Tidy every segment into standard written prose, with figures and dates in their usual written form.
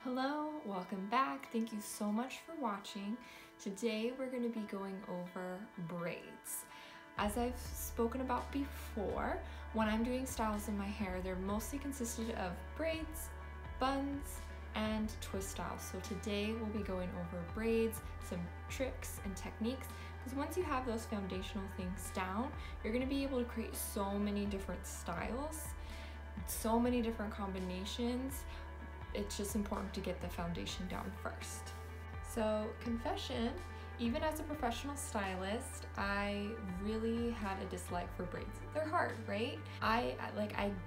Hello, welcome back. Thank you so much for watching. Today we're going to be going over braids. As I've spoken about before, when I'm doing styles in my hair, they're mostly consisted of braids, buns, and twist styles. So today we'll be going over braids, some tricks and techniques, because once you have those foundational things down, you're going to be able to create so many different styles, so many different combinations. It's just important to get the foundation down first. So, confession, even as a professional stylist, I really had a dislike for braids. They're hard, right? I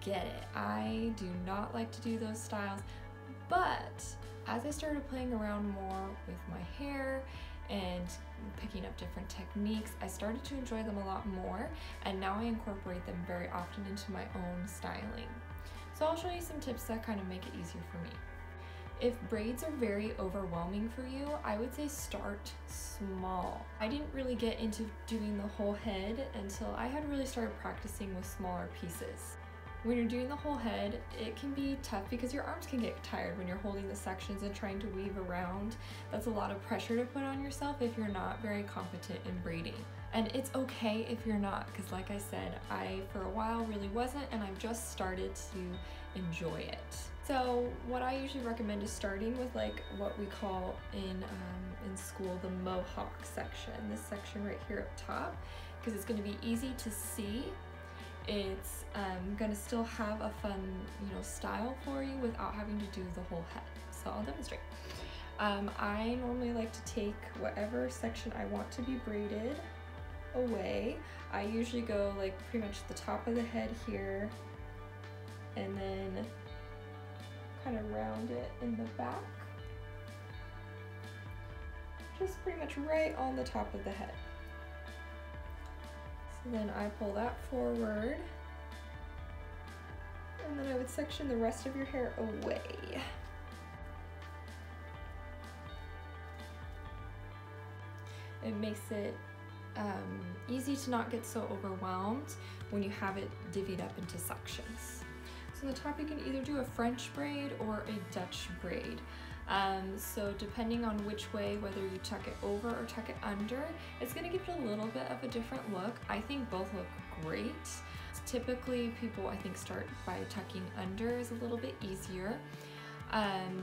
get it. I do not like to do those styles, but as I started playing around more with my hair and picking up different techniques, I started to enjoy them a lot more, and now I incorporate them very often into my own styling. So I'll show you some tips that kind of make it easier for me. If braids are very overwhelming for you, I would say start small. I didn't really get into doing the whole head until I had really started practicing with smaller pieces. When you're doing the whole head, it can be tough because your arms can get tired when you're holding the sections and trying to weave around. That's a lot of pressure to put on yourself if you're not very competent in braiding. And it's okay if you're not, because like I said, I for a while really wasn't, and I've just started to enjoy it. So what I usually recommend is starting with like what we call in school the mohawk section, this section right here up top, because it's going to be easy to see. It's going to still have a fun, style for you without having to do the whole head. So I'll demonstrate. I normally like to take whatever section I want to be braided away. I usually go like pretty much the top of the head here, and then kind of round it in the back, just pretty much right on the top of the head. So then I pull that forward, and then I would section the rest of your hair away. It makes it easy to not get so overwhelmed when you have it divvied up into sections. So on the top you can either do a French braid or a Dutch braid. So depending on which way, whether you tuck it over or tuck it under, it's going to give you a little bit of a different look. I think both look great. Typically people, I think, start by tucking under is a little bit easier.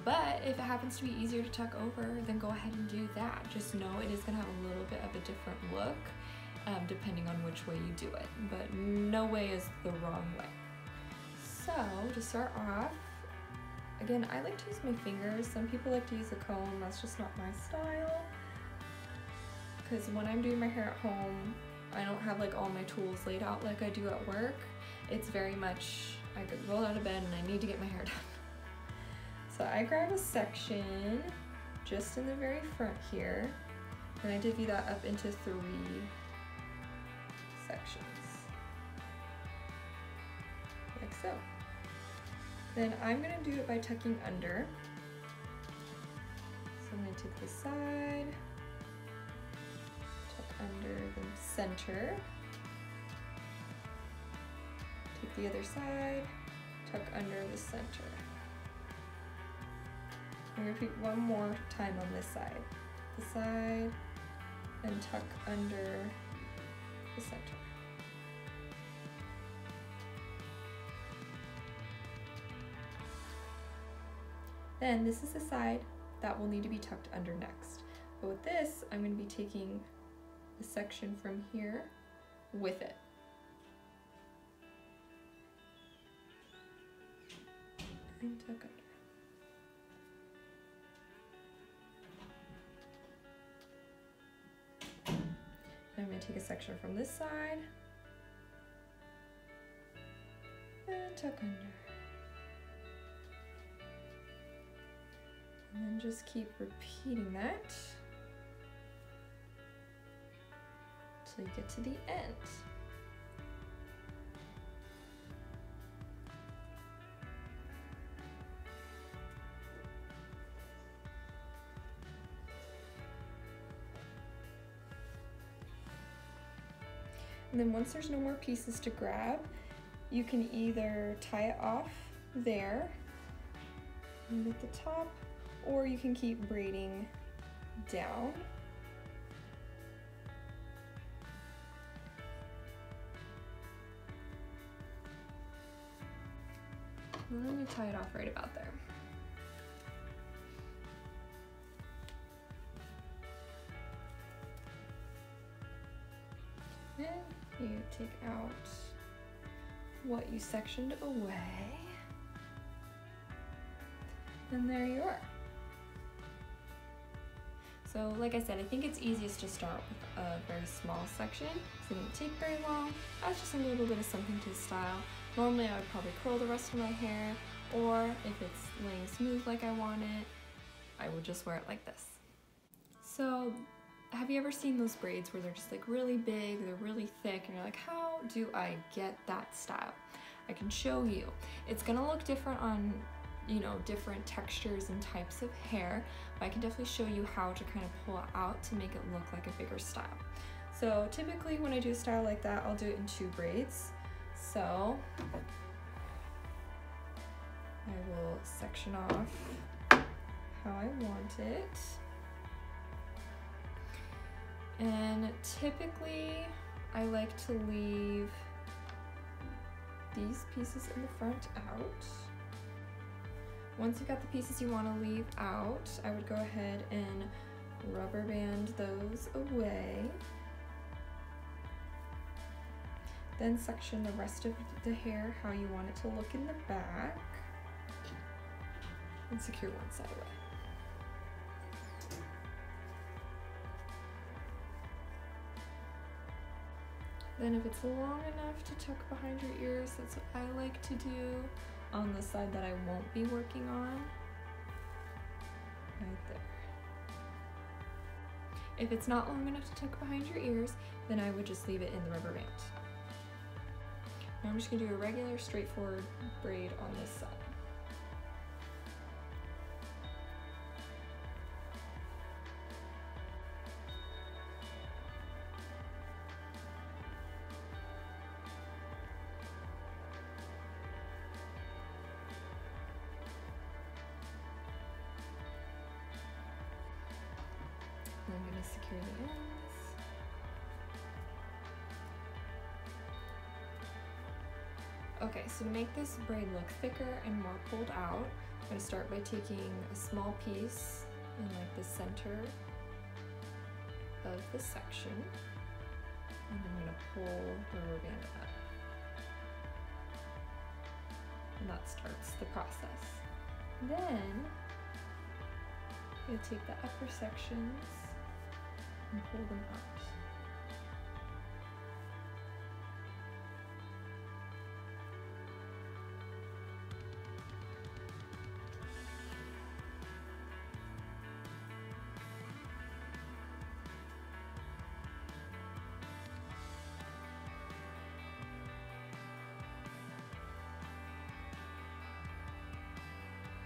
But if it happens to be easier to tuck over, then go ahead and do that. Just know it is going to have a little bit of a different look depending on which way you do it, but no way is the wrong way. So to start off, again, I like to use my fingers. Some people like to use a comb. That's just not my style, because when I'm doing my hair at home, I don't have like all my tools laid out like I do at work. It's very much, I could roll out of bed and I need to get my hair done. So I grab a section just in the very front here, and I divvy that up into 3 sections, like so. Then I'm going to do it by tucking under. So I'm going to take this side, tuck under the center, take the other side, tuck under the center. And repeat one more time on this side. The side, and tuck under the center. Then this is the side that will need to be tucked under next. But with this, I'm going to be taking the section from here with it. And tuck under. I'm going to take a section from this side and tuck under. And then just keep repeating that until you get to the end. And then once there's no more pieces to grab, you can either tie it off there, and at the top, or you can keep braiding down. And then you tie it off right about there. Then you take out what you sectioned away. And there you are. So like I said, I think it's easiest to start with a very small section, so it didn't take very long. I was just a little bit of something to style. Normally I would probably curl the rest of my hair, or if it's laying smooth like I want it, I would just wear it like this. So have you ever seen those braids where they're just like really big, they're really thick, and you're like, how do I get that style? I can show you. It's gonna look different on, you know, different textures and types of hair, but I can definitely show you how to kind of pull it out to make it look like a bigger style. So typically when I do a style like that, I'll do it in 2 braids. So I will section off how I want it. And typically I like to leave these pieces in the front out. Once you've got the pieces you want to leave out, I would go ahead and rubber band those away. Then section the rest of the hair how you want it to look in the back. And secure one side away. Then if it's long enough to tuck behind your ears, that's what I like to do on the side that I won't be working on, right there. If it's not long enough to tuck behind your ears, then I would just leave it in the rubber band. Now I'm just gonna do a regular straightforward braid on this side. I'm going to secure the ends. Okay, so to make this braid look thicker and more pulled out, I'm going to start by taking a small piece in like the center of the section, and I'm going to pull the rubber band up. And that starts the process. Then I'm going to take the upper sections and pull them out.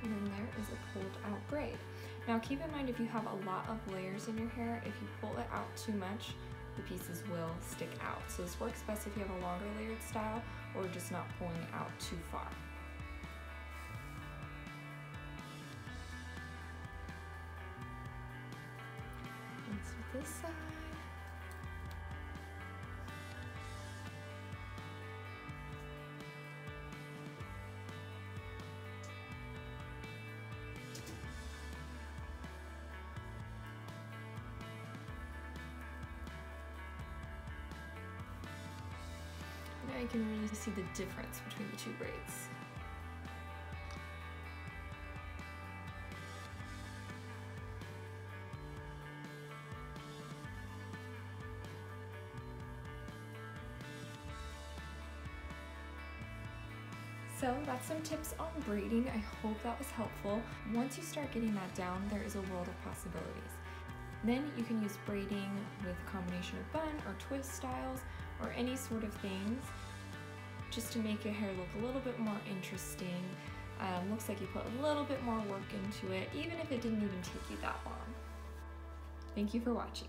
And then there is a pulled out braid. Now keep in mind, if you have a lot of layers in your hair, if you pull it out too much, the pieces will stick out. So this works best if you have a longer layered style or just not pulling it out too far. That's with this side. Now you can really see the difference between the 2 braids. So that's some tips on braiding. I hope that was helpful. Once you start getting that down, there is a world of possibilities. Then you can use braiding with a combination of bun or twist styles or any sort of things just to make your hair look a little bit more interesting. Looks like you put a little bit more work into it, even if it didn't even take you that long. Thank you for watching.